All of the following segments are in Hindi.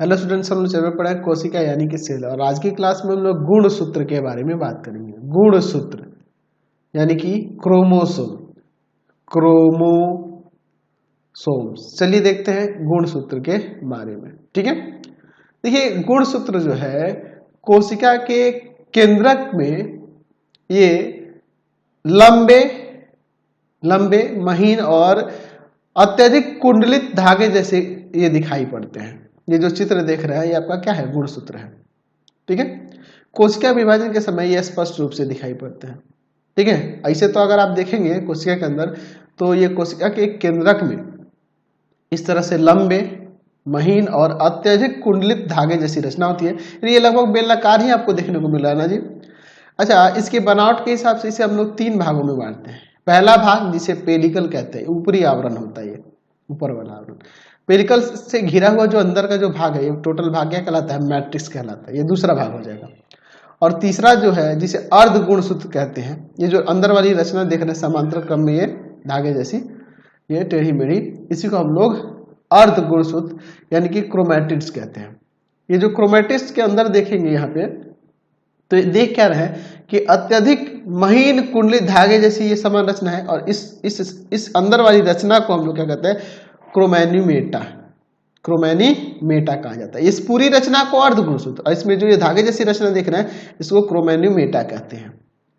हेलो स्टूडेंट्स, हम लोग चल पड़ा है कोशिका यानी कि सेल। और आज की क्लास में हम लोग गुण सूत्र के बारे में बात करेंगे। गुण सूत्र यानी कि क्रोमोसोम। क्रोमोसोम, चलिए देखते हैं गुण सूत्र के बारे में। ठीक है, देखिए गुण सूत्र जो है कोशिका के केंद्रक में ये लंबे लंबे महीन और अत्यधिक कुंडलित धागे जैसे ये दिखाई पड़ते हैं। ये जो चित्र देख रहे हैं ये आपका क्या है, गुणसूत्र है। ठीक है, कोशिका विभाजन के समय ये स्पष्ट रूप से दिखाई पड़ते हैं। ठीक है, ऐसे तो अगर आप देखेंगे कोशिका के अंदर तो ये कोशिका के केंद्रक में इस तरह से लंबे महीन और अत्यधिक कुंडलित धागे जैसी रचना होती है। ये लगभग बेलनाकार ही आपको देखने को मिल रहा है ना जी। अच्छा, इसके बनावट के हिसाब से इसे हम लोग तीन भागों में बांटते हैं। पहला भाग जिसे पेलिकल कहते हैं, ऊपरी आवरण होता है, ये ऊपर वाला आवरण। पेलिकल से घिरा हुआ जो अंदर का जो भाग है ये टोटल भाग क्या कहलाता है, मैट्रिक्स कहलाता है। ये दूसरा भाग हो जाएगा। और तीसरा जो है जिसे अर्ध गुणसूत्र कहते हैं, ये जो अंदर वाली रचना देख रहे हैं समांतर क्रम में ये धागे जैसी, ये टेढ़ी मेढ़ी, इसी को हम लोग अर्ध गुणसूत्र यानी कि क्रोमैटिड्स कहते हैं। ये जो क्रोमैटिड्स के अंदर देखेंगे यहाँ पे तो देख क्या रहे हैं कि अत्यधिक महीन कुंडलित धागे जैसी ये समान रचना है। और इस अंदर वाली रचना को हम लोग क्या कहते हैं, क्रोमैन्यूमेटा। क्रोमैन्यूमेटा कहा जाता है। इस पूरी रचना को अर्ध गुणसूत्र, और इसमें जो ये धागे जैसी रचना देख रहे हैं इसको क्रोमैन्यूमेटा कहते हैं।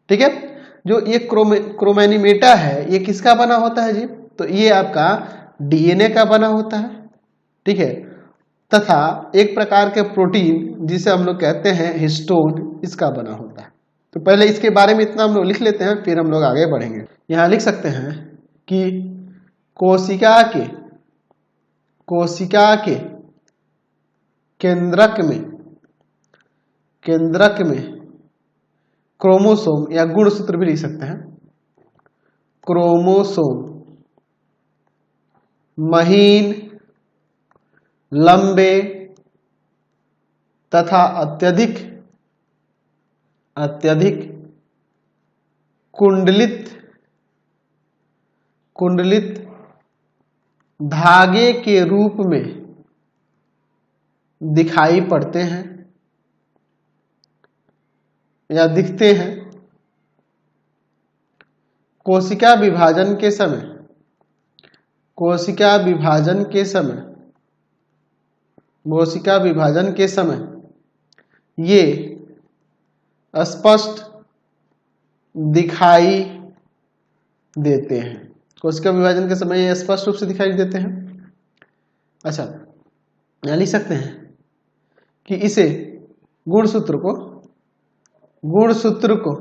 ठीक है, जो ये क्रोमैन्यूमेटा है ये किसका बना होता है जी, तो ये आपका डीएनए का बना होता है। ठीक है, तथा एक प्रकार के प्रोटीन जिसे हम लोग कहते हैं हिस्टोन, इसका बना होता है। तो पहले इसके बारे में इतना हम लोग लिख लेते हैं, फिर हम लोग आगे बढ़ेंगे। यहां लिख सकते हैं कि कोशिका के केंद्रक में क्रोमोसोम या गुणसूत्र भी लिख सकते हैं। क्रोमोसोम महीन, लंबे तथा अत्यधिक कुंडलित धागे के रूप में दिखाई पड़ते हैं या दिखते हैं। कोशिका विभाजन के समय ये स्पष्ट दिखाई देते हैं। कोशिका विभाजन के समय ये स्पष्ट रूप से दिखाई देते हैं। अच्छा, यहां लिख सकते हैं कि इसे गुणसूत्र को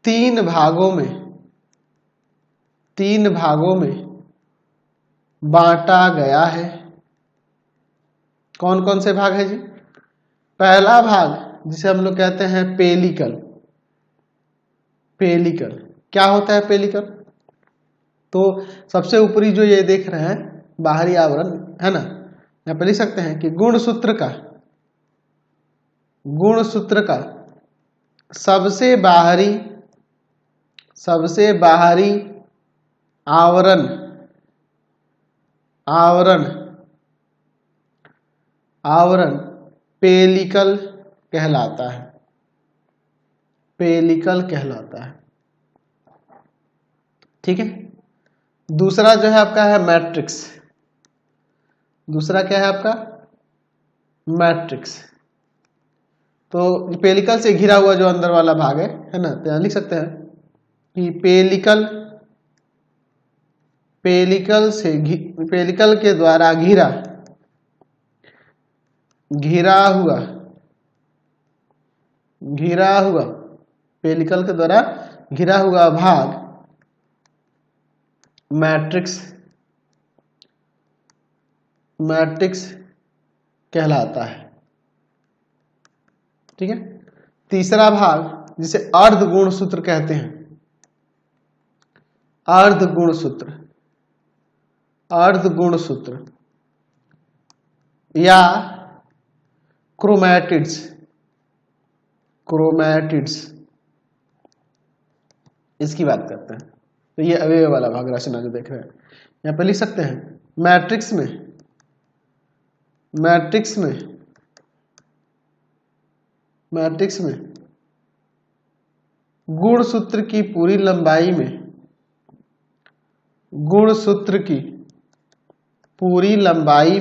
तीन भागों में बांटा गया है। कौन कौन से भाग है जी? पहला भाग जिसे हम लोग कहते हैं पेलिकल। क्या होता है पेलिकल? तो सबसे ऊपरी जो ये देख रहे हैं बाहरी आवरण है ना, यहां पे लिख सकते हैं कि गुणसूत्र का सबसे बाहरी आवरण पेलिकल कहलाता है। ठीक है, दूसरा जो है आपका है मैट्रिक्स। दूसरा क्या है आपका? मैट्रिक्स। तो पेलिकल से घिरा हुआ जो अंदर वाला भाग है ना, तो यहां लिख सकते हैं कि पेलिकल के द्वारा पेलिकल के द्वारा घिरा हुआ भाग मैट्रिक्स कहलाता है। ठीक है, तीसरा भाग जिसे अर्ध गुणसूत्र कहते हैं। अर्ध गुणसूत्र या क्रोमैटिड्स इसकी बात करते हैं। तो ये अवयव वाला भाग रचना जो देख रहे हैं, यहां पे लिख सकते हैं मैट्रिक्स में मैट्रिक्स में गुणसूत्र की पूरी लंबाई में, गुणसूत्र की पूरी लंबाई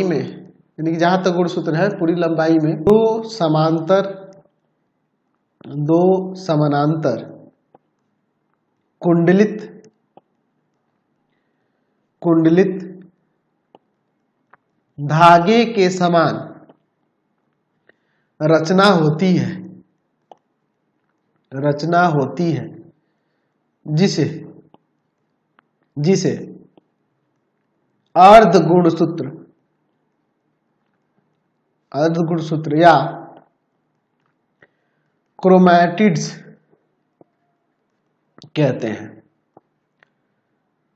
में यानी कि जहां तक गुणसूत्र है पूरी लंबाई में दो समानांतर कुंडलित धागे के समान रचना होती है जिसे अर्ध गुणसूत्र या क्रोमैटिड्स कहते हैं।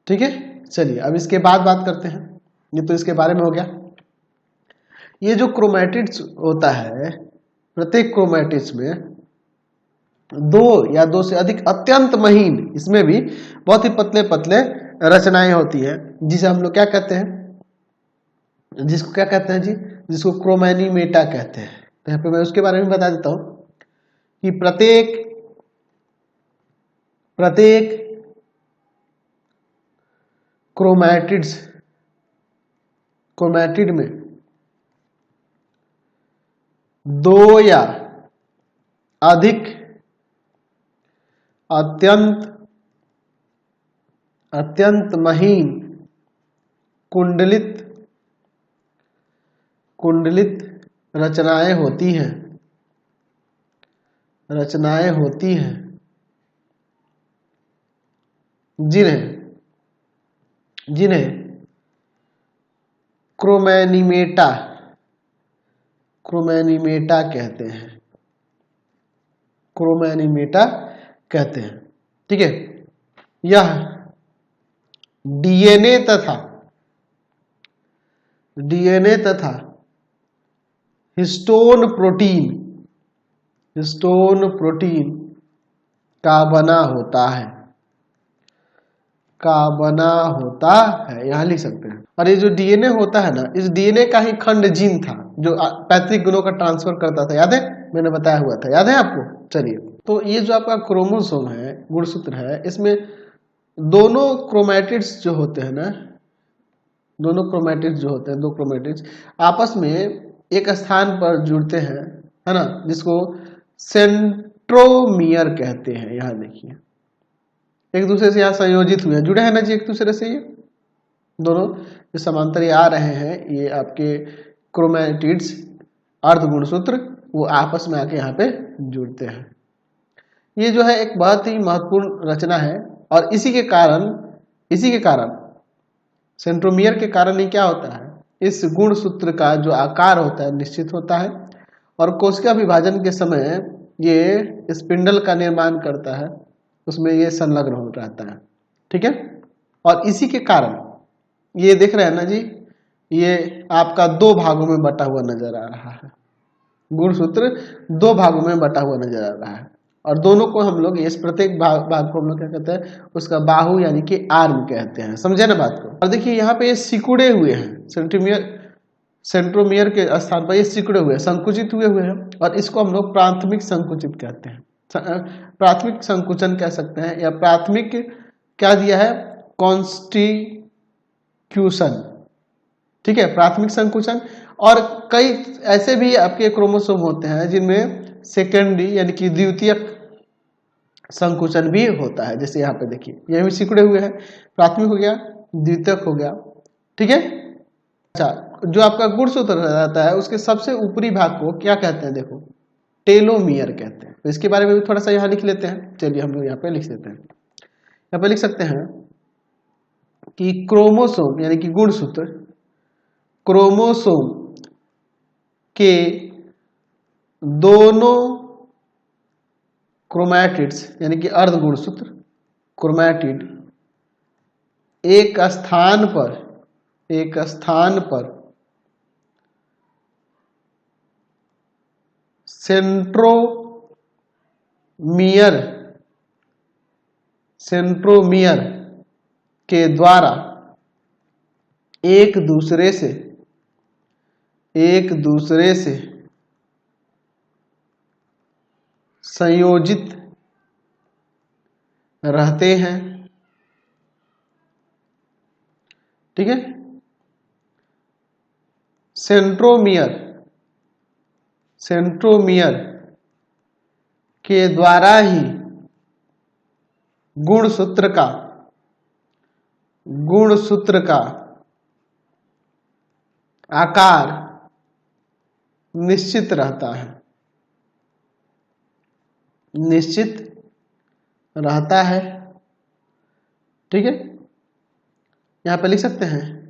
ठीक है, चलिए अब इसके बाद बात करते हैं। ये तो इसके बारे में हो गया। ये जो क्रोमैटिड्स होता है, प्रत्येक क्रोमैटिड्स में दो या दो से अधिक अत्यंत महीन, इसमें भी बहुत ही पतले पतले रचनाएं होती है, जिसे हम लोग क्या कहते हैं, जी, जिसको क्रोमैनीमेटा कहते हैं। तो यहाँ पे मैं उसके बारे में बता देता हूं कि प्रत्येक क्रोमैटिड में दो या अधिक अत्यंत महीन कुंडलित रचनाएं होती हैं जिन्हें क्रोमैनीमेटा कहते हैं। ठीक है, यह डीएनए तथा हिस्टोन प्रोटीन का बना होता है, यहां लिख सकते हैं। और ये जो डीएनए होता है ना, इस डीएनए का ही खंड जीन था जो पैतृक गुणों का ट्रांसफर करता था। याद है, मैंने बताया हुआ था, याद है आपको। चलिए, तो ये जो आपका क्रोमोसोम है, गुणसूत्र है, इसमें दोनों क्रोमैटिड्स जो होते हैं ना, दो क्रोमैटिड्स आपस में एक स्थान पर जुड़ते हैं, है ना, जिसको सेंट्रोमियर कहते हैं। यहाँ देखिए, एक दूसरे से यहाँ संयोजित हुए हैं, जुड़े हैं ना जी एक दूसरे से। ये दोनों जो समांतर आ रहे हैं, ये आपके क्रोमैटिड्स अर्ध गुणसूत्र, वो आपस में आके यहाँ पे जुड़ते हैं। ये जो है एक बहुत ही महत्वपूर्ण रचना है, और इसी के कारण सेंट्रोमियर के कारण ही क्या होता है, इस गुणसूत्र का जो आकार होता है निश्चित होता है, और कोशिका विभाजन के समय ये स्पिंडल का निर्माण करता है, उसमें ये संलग्न हो रहता है। ठीक है, और इसी के कारण ये देख रहे हैं ना जी, ये आपका दो भागों में बटा हुआ नजर आ रहा है। गुणसूत्र दो भागों में बटा हुआ नजर आ रहा है, और दोनों को हम लोग, इस प्रत्येक भाग को हम लोग क्या कहते हैं, उसका बाहु यानी कि आर्म कहते हैं। समझे ना बात को। और देखिए यहाँ पे ये सिकुड़े हुए हैं, सेंट्रोमियर के स्थान पर ये सिकुड़े हुए हैं, संकुचित हुए हैं, और इसको हम लोग प्राथमिक संकुचित कहते हैं, प्राथमिक संकुचन कह सकते हैं, या प्राथमिक क्या दिया है, कॉन्स्टिट्यूशन। ठीक है, प्राथमिक संकुचन। और कई ऐसे भी आपके क्रोमोसोम होते हैं जिनमें सेकेंडरी यानी कि द्वितीयक संकुचन भी होता है। जैसे यहाँ पे देखिए, ये भी सिकुड़े हुए हैं, प्राथमिक हो गया, द्वितीयक हो गया। ठीक है, अच्छा, जो आपका गुणसूत्र रहता है उसके सबसे ऊपरी भाग को क्या कहते हैं, देखो, टेलोमियर कहते हैं। तो इसके बारे में भी थोड़ा सा यहाँ लिख लेते हैं। चलिए हम लोग यहाँ पे लिख देते हैं। यहाँ पे लिख सकते हैं कि क्रोमोसोम यानी कि गुणसूत्र, क्रोमोसोम के दोनों क्रोमैटिड्स यानी कि अर्ध गुणसूत्र क्रोमैटिड एक स्थान पर सेंट्रोमियर के द्वारा एक दूसरे से संयोजित रहते हैं। ठीक है, सेंट्रोमियर के द्वारा ही गुणसूत्र का आकार निश्चित रहता है। ठीक है, यहां पर लिख सकते हैं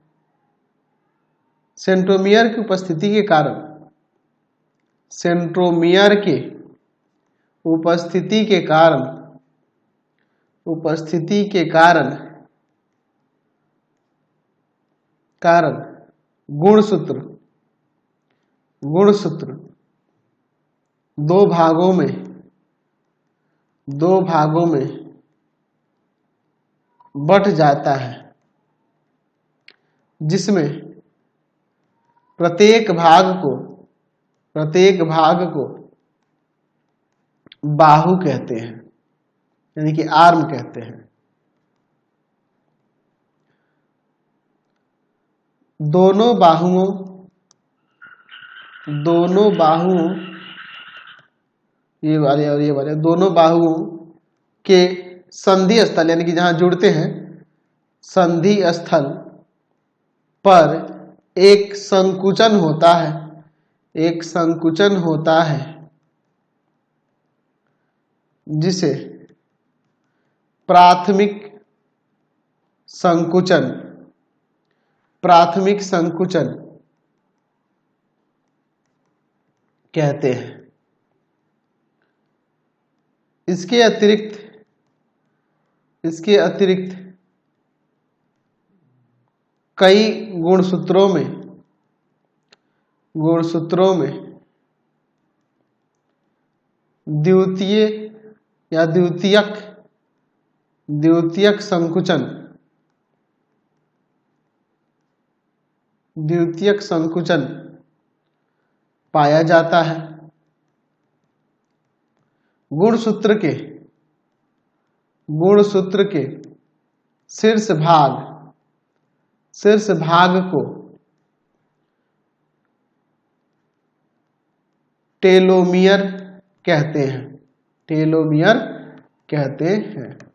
सेंट्रोमियर की उपस्थिति के कारण, गुणसूत्र दो भागों में बट जाता है, जिसमें प्रत्येक भाग को बाहु कहते हैं, यानी कि आर्म कहते हैं। दोनों बाहुओं ये वाले और ये वाले दोनों बाहुओं के संधि स्थल, यानी कि जहां जुड़ते हैं, संधि स्थल पर एक संकुचन होता है, जिसे प्राथमिक संकुचन कहते हैं। इसके अतिरिक्त कई गुणसूत्रों में द्वितीयक संकुचन पाया जाता है। गुणसूत्र के शीर्ष भाग को टेलोमियर कहते हैं।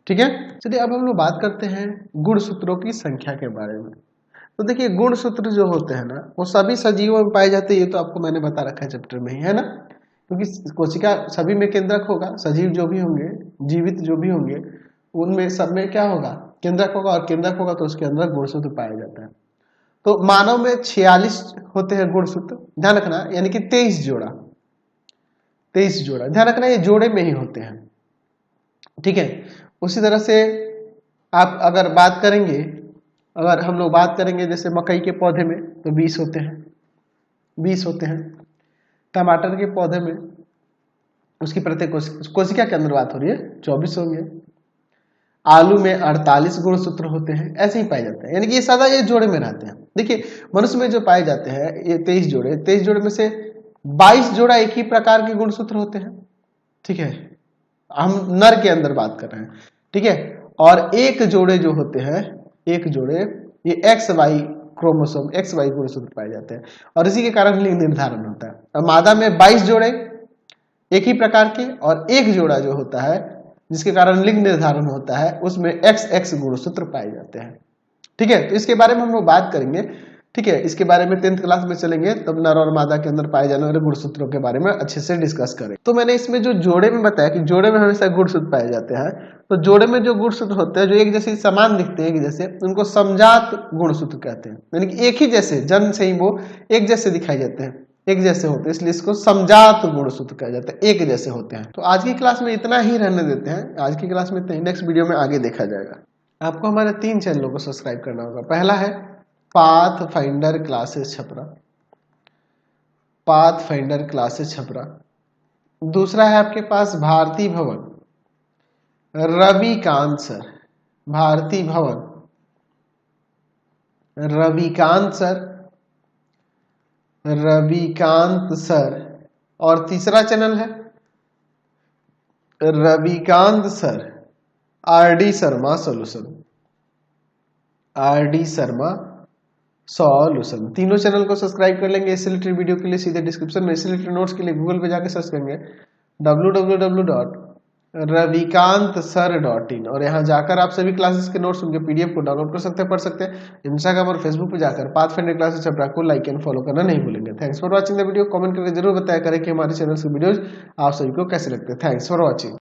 ठीक है, चलिए अब हम लोग बात करते हैं गुणसूत्रों की संख्या के बारे में। तो देखिए, गुणसूत्र जो होते हैं ना, वो सभी सजीवों में पाए जाते हैं। ये तो आपको मैंने बता रखा है चैप्टर में ही, है ना, क्योंकि कोशिका सभी में केंद्रक होगा। सजीव जो भी होंगे, जीवित जो भी होंगे, उनमें सब में क्या होगा, केंद्रक होगा, और केंद्रक होगा तो उसके अंदर गुणसूत्र पाया जाता है। तो मानव में 46 होते हैं गुणसूत्र, ध्यान रखना, यानी कि 23 जोड़ा, ध्यान रखना, ये जोड़े में ही होते हैं। ठीक है, उसी तरह से आप अगर हम लोग बात करेंगे जैसे मकई के पौधे में तो 20 होते हैं। टमाटर के पौधे में उसकी प्रत्येक कोशिका के अंदर बात हो रही है, 24 होंगे। आलू में 48 गुणसूत्र होते हैं, ऐसे ही पाए जाते हैं, यानी कि ये सदा ये जोड़े में रहते हैं। देखिए, मनुष्य में जो पाए जाते हैं ये 23 जोड़े में से 22 जोड़ा एक ही प्रकार के गुणसूत्र होते हैं। ठीक है, हम नर के अंदर बात कर रहे हैं। ठीक है, और एक जोड़े जो होते हैं, ये XY क्रोमोसोम, XY गुणसूत्र पाए जाते हैं, और इसी के कारण लिंग निर्धारण होता है। और मादा में 22 जोड़े एक ही प्रकार के, और एक जोड़ा जो होता है जिसके कारण लिंग निर्धारण होता है, उसमें XX गुणसूत्र पाए जाते हैं। ठीक है, तो इसके बारे में हम लोग बात करेंगे। ठीक है, इसके बारे में 10th क्लास में चलेंगे, तब नर और मादा के अंदर पाए जाने वाले गुणसूत्रों के बारे में अच्छे से डिस्कस करें। तो मैंने इसमें जो जोड़े में बताया कि जोड़े में हमेशा गुणसूत्र पाए जाते हैं, तो जोड़े में जो गुणसूत्र होते हैं जो एक जैसे समान दिखते हैं, जैसे उनको समजात गुणसूत्र कहते हैं, यानी कि एक ही जैसे, जन्म से ही वो एक जैसे दिखाई देते हैं, एक जैसे होते हैं, इसलिए इसको समजात गुणसूत्र कहा जाता है, एक जैसे होते हैं। तो आज की क्लास में इतना ही रहने देते हैं, आज की क्लास में इतना ही, नेक्स्ट वीडियो में आगे देखा जाएगा। आपको हमारे 3 चैनलों को सब्सक्राइब करना होगा। पहला है पाथफाइंडर क्लासेस छपरा, दूसरा है आपके पास भारती भवन, रविकांत सर, भारती भवन रविकांत सर, और तीसरा चैनल है Ravikant sir RD Sharma solution. तीनों चैनल को सब्सक्राइब कर लेंगे। इससे रिलेटेड वीडियो के लिए सीधे डिस्क्रिप्शन में, इससे रिलेटेड नोट्स के लिए गूगल पे जाकर सर्च करेंगे www.ravikantsir.in और यहाँ जाकर आप सभी क्लासेस के नोट्स, उनके पीडीएफ को डाउनलोड कर सकते हैं, पढ़ सकते हैं। इंस्टाग्राम और फेसबुक पे जाकर पाथफाइंडर क्लासेस चैप्टर को लाइक एंड फॉलो करना नहीं भूलेंगे। Thanks for watching the video. Comment करके जरूर बताया करें कि हमारे चैनल के वीडियोज आप सभी को कैसे लगते हैं। Thanks for watching.